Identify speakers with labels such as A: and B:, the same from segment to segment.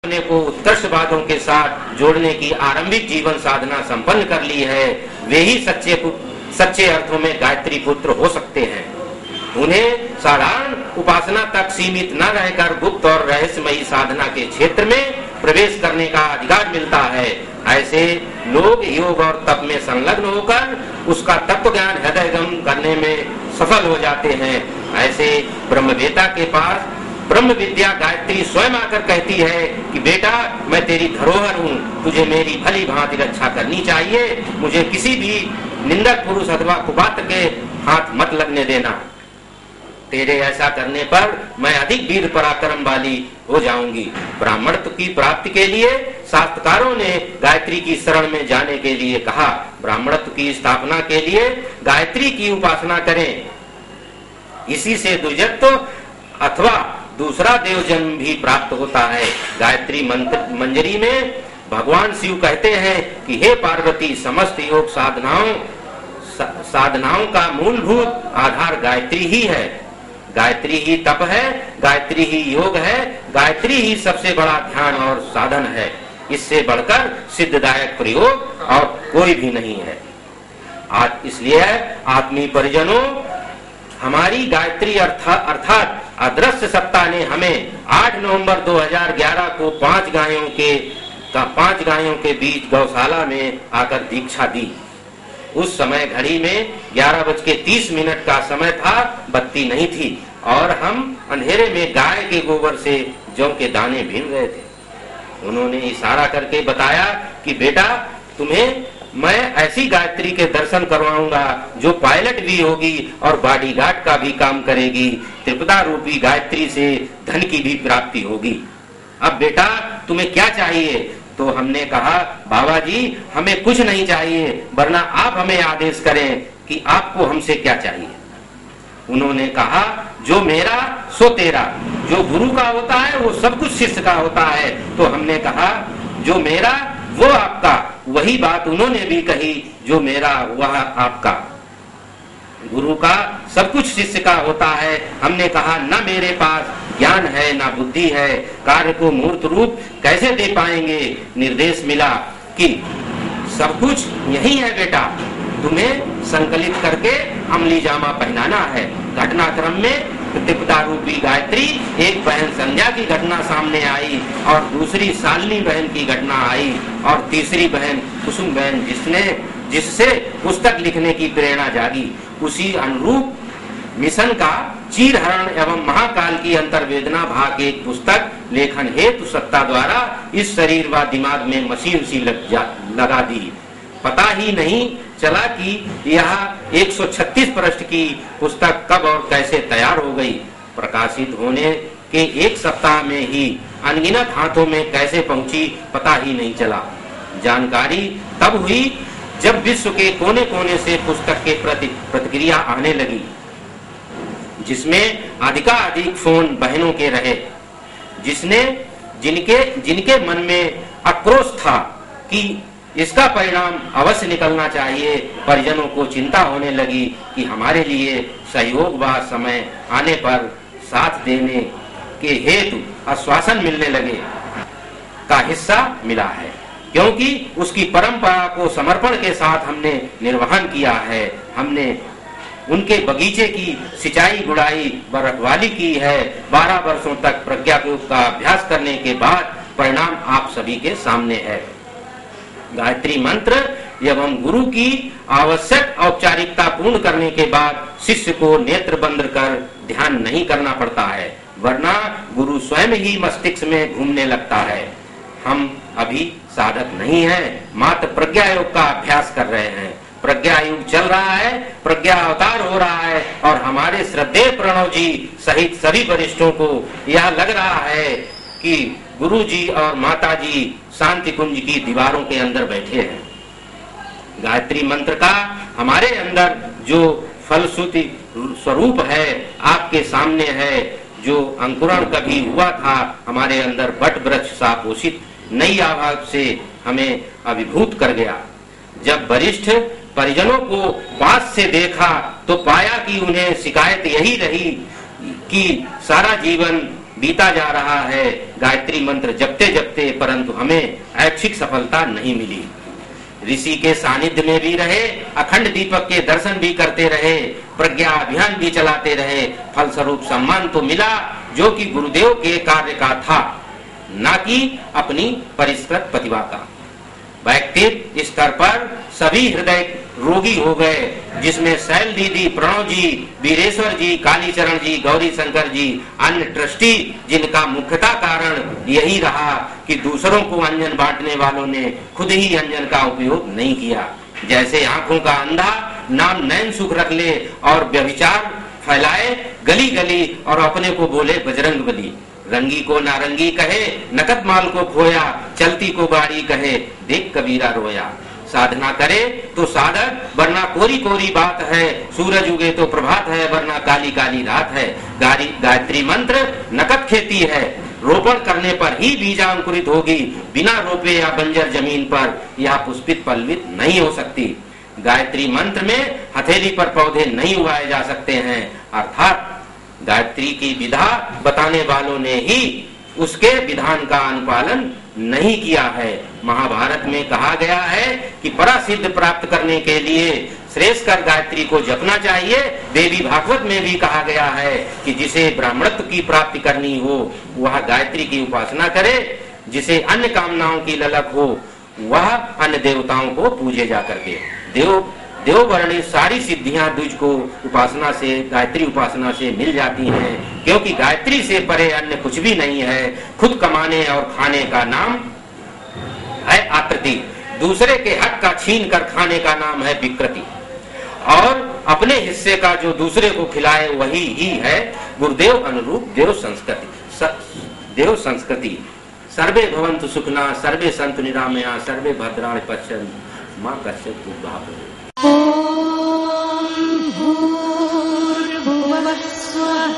A: अपने को उत्कर्षवादों के साथ जोड़ने की आरंभिक जीवन साधना संपन्न कर ली है, वे ही सच्चे अर्थों में गायत्री पुत्र हो सकते हैं। उन्हें साधारण उपासना तक सीमित न रहकर गुप्त और रहस्यमयी साधना के क्षेत्र में प्रवेश करने का अधिकार मिलता है। ऐसे लोग योग और तप में संलग्न होकर उसका तत्व ज्ञान हृदयगम करने में सफल हो जाते हैं। ऐसे ब्रह्मवेता के पास ब्रह्म विद्या गायत्री स्वयं आकर कहती है कि बेटा, मैं तेरी धरोहर हूँ, तुझे मेरी भली भांति रक्षा करनी चाहिए, मुझे किसी भी निंदक पुरुष अथवा कुपात्र के हाथ मत लगने देना। तेरे ऐसा करने पर मैं अधिक वीर पराक्रम वाली हो जाऊंगी। ब्राह्मणत्व की प्राप्ति के लिए शास्त्रकारों ने गायत्री की शरण में जाने के लिए कहा। ब्राह्मणत्व की स्थापना के लिए गायत्री की उपासना करें, इसी से द्विजत्व अथवा दूसरा देव जन्म भी प्राप्त होता है। गायत्री मंजरी में भगवान शिव कहते हैं कि हे पार्वती, समस्त योग साधनाओं का मूलभूत आधार गायत्री ही है। गायत्री ही तप है, गायत्री ही योग है, गायत्री ही सबसे बड़ा ध्यान और साधन है। इससे बढ़कर सिद्धदायक प्रयोग और कोई भी नहीं है। इसलिए आत्मीय परिजनों, हमारी गायत्री अर्थात अदृश्य सत्ता ने हमें 8 नवंबर 2011 को 5 गायों के बीच गौशाला में आकर दीक्षा दी। उस समय घड़ी में 11:30 का समय था, बत्ती नहीं थी और हम अंधेरे में गाय के गोबर से जौ के दाने भीन रहे थे। उन्होंने इशारा करके बताया कि बेटा, तुम्हें मैं ऐसी गायत्री के दर्शन करवाऊंगा जो पायलट भी होगी और बॉडीगार्ड का भी काम करेगी। त्रिपदा रूपी गायत्री से धन की भी प्राप्ति होगी। अब बेटा, तुम्हें क्या चाहिए? तो हमने कहा, बाबा जी, हमें कुछ नहीं चाहिए, वरना आप हमें आदेश करें कि आपको हमसे क्या चाहिए। उन्होंने कहा, जो मेरा सो तेरा, जो गुरु का होता है वो सब कुछ शिष्य का होता है। तो हमने कहा, जो मेरा वो आपका। वही बात उन्होंने भी कही, जो मेरा वह आपका। गुरु का सब कुछ शिष्य का होता है। हमने कहा, न मेरे पास ज्ञान है न बुद्धि है, कार्य को मूर्त रूप कैसे दे पाएंगे। निर्देश मिला कि सब कुछ यही है बेटा, तुम्हें संकलित करके अमली जामा पहनाना है। घटनाक्रम में त्रिपदा रूपी गायत्री, एक बहन संध्या की घटना सामने आई और दूसरी शालिनी बहन की घटना आई और तीसरी बहन कुसुम बहन जिससे पुस्तक लिखने की प्रेरणा जागी। उसी अनुरूप मिशन का चीरहरण एवं महाकाल की अंतर्वेदना भाग एक पुस्तक लेखन हेतु सत्ता द्वारा इस शरीर व दिमाग में मशीन सी लगा दी। पता ही नहीं चला कि यह 136 पृष्ठ की पुस्तक कब और कैसे तैयार हो गई। प्रकाशित होने के एक सप्ताह में ही अनगिनत हाथों में कैसे पहुंची, पता ही नहीं चला। जानकारी तब हुई जब विश्व के कोने कोने से पुस्तक के प्रति प्रतिक्रिया आने लगी, जिसमें अधिकाधिक फोन बहनों के रहे, जिनके मन में आक्रोश था कि इसका परिणाम अवश्य निकलना चाहिए। परिजनों को चिंता होने लगी कि हमारे लिए सहयोग व समय आने पर साथ देने के हेतु आश्वासन मिलने लगे का हिस्सा मिला है, क्योंकि उसकी परंपरा को समर्पण के साथ हमने निर्वहन किया है। हमने उनके बगीचे की सिंचाई गुड़ाई व रखवाली की है। 12 वर्षों तक प्रज्ञा का अभ्यास करने के बाद परिणाम आप सभी के सामने है। गायत्री मंत्र एवं गुरु की आवश्यक औपचारिकता पूर्ण करने के बाद शिष्य को नेत्र बंद कर ध्यान नहीं करना पड़ता है, वरना गुरु स्वयं ही मस्तिष्क में घूमने लगता है। हम अभी साधक नहीं है, मात्र प्रज्ञा योग का अभ्यास कर रहे हैं। प्रज्ञा युग चल रहा है, प्रज्ञा अवतार हो रहा है और हमारे श्रद्धेय प्रणव जी सहित सभी वरिष्ठों को यह लग रहा है कि गुरु जी और माता जी शांति कुंज की दीवारों के अंदर बैठे हैं। गायत्री मंत्र का हमारे अंदर जो फलश्रुति स्वरूप है आपके सामने है। जो अंकुरण कभी हुआ था हमारे अंदर वट वृक्ष सा पोषित नई आभा से हमें अभिभूत कर गया। जब वरिष्ठ परिजनों को पास से देखा तो पाया कि उन्हें शिकायत यही रही कि सारा जीवन बीता जा रहा है गायत्री मंत्र जपते जपते, परंतु हमें ऐच्छिक सफलता नहीं मिली। ऋषि के सानिध्य में भी रहे, अखंड दीपक के दर्शन भी करते रहे, प्रज्ञा अभियान भी चलाते रहे, फलस्वरूप सम्मान तो मिला जो कि गुरुदेव के कार्य का था, न कि अपनी परिष्कृत प्रतिभा का। वैयक्तिक स्तर पर सभी हृदय रोगी हो गए, जिसमें शैल दीदी, प्रणव जी, वीरेश्वर जी, कालीचरण जी, गौरी शंकर जी, अन्य ट्रस्टी, जिनका मुख्यतः कारण यही रहा कि दूसरों को अंजन बांटने वालों ने खुद ही अंजन का उपयोग नहीं किया। जैसे आंखों का अंधा नाम नैन सुख रख ले और व्यभिचार फैलाए गली गली और अपने को बोले बजरंग बली, रंगी को नारंगी कहे, नकद माल को खोया, चलती को गाड़ी कहे, देख कबीरा रोया। साधना करे तो साधक, वरना कोरी कोरी बात है, सूरज उगे तो प्रभात है, वरना काली काली रात है। गायत्री मंत्र नकद खेती है, रोपण करने पर ही बीजांकुरित होगी, बिना रोपे या बंजर जमीन पर यह पुष्पित पल्लवित नहीं हो सकती। गायत्री मंत्र में हथेली पर पौधे नहीं उगाए जा सकते हैं, अर्थात गायत्री की विधा बताने वालों ने ही उसके विधान का अनुपालन नहीं किया है। महाभारत में कहा गया है कि परासिद्ध प्राप्त करने के लिए श्रेष्ठकर गायत्री को जपना चाहिए। देवी भागवत में भी कहा गया है कि जिसे ब्राह्मणत्व की प्राप्ति करनी हो वह गायत्री की उपासना करे, जिसे अन्य कामनाओं की ललक हो वह अन्य देवताओं को पूजे जा करके। देव वर्णित सारी सिद्धियां तुझ को उपासना से, गायत्री उपासना से मिल जाती हैं, क्योंकि गायत्री से परे अन्य कुछ भी नहीं है। खुद कमाने और खाने का नाम है आकृति, दूसरे के हक का छीन कर खाने का नाम है विकृति, और अपने हिस्से का जो दूसरे को खिलाए वही ही है गुरुदेव अनुरूप देव संस्कृति। सर्वे भवन्तु सुखिनः, सर्वे सन्तु निरामया, सर्वे भद्राणि पश्यन्तु मा कश्चित् दुर्भाग्यः।
B: ॐ भूर्भुवः स्वः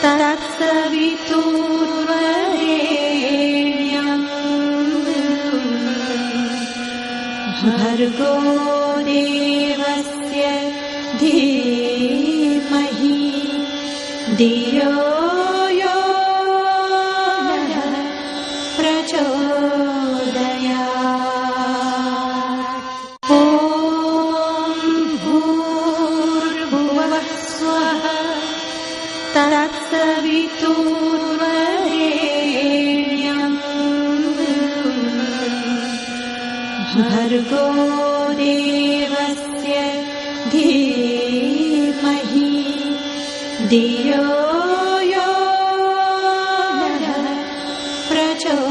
B: तत्सवितुर्वरेण्यं भर्गो देवस्य धीमहि धियो यो नः प्रचोदयात्। तत्सवितुर्वरेण्यं भर्गो देवस्य धीमहि धियो यो नः प्रचोदयात्।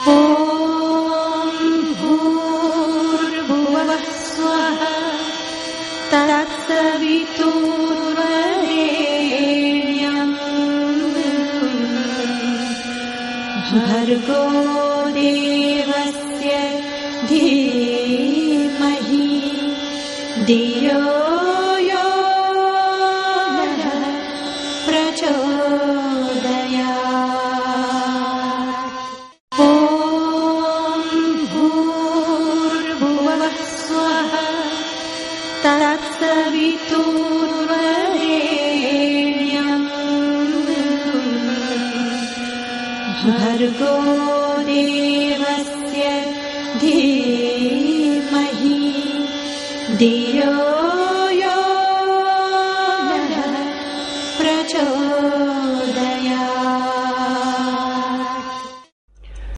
B: ॐ भूर्भुवः स्वः तत्सवितुर्वरेण्यं भर्गो देवस्य धीमहि धियो यो नः प्रचोदयात्। ॐ भूर्भुवः स्वः तत्सवितुर्वरेण्यं भर्गो देवस्य धीमहि धियो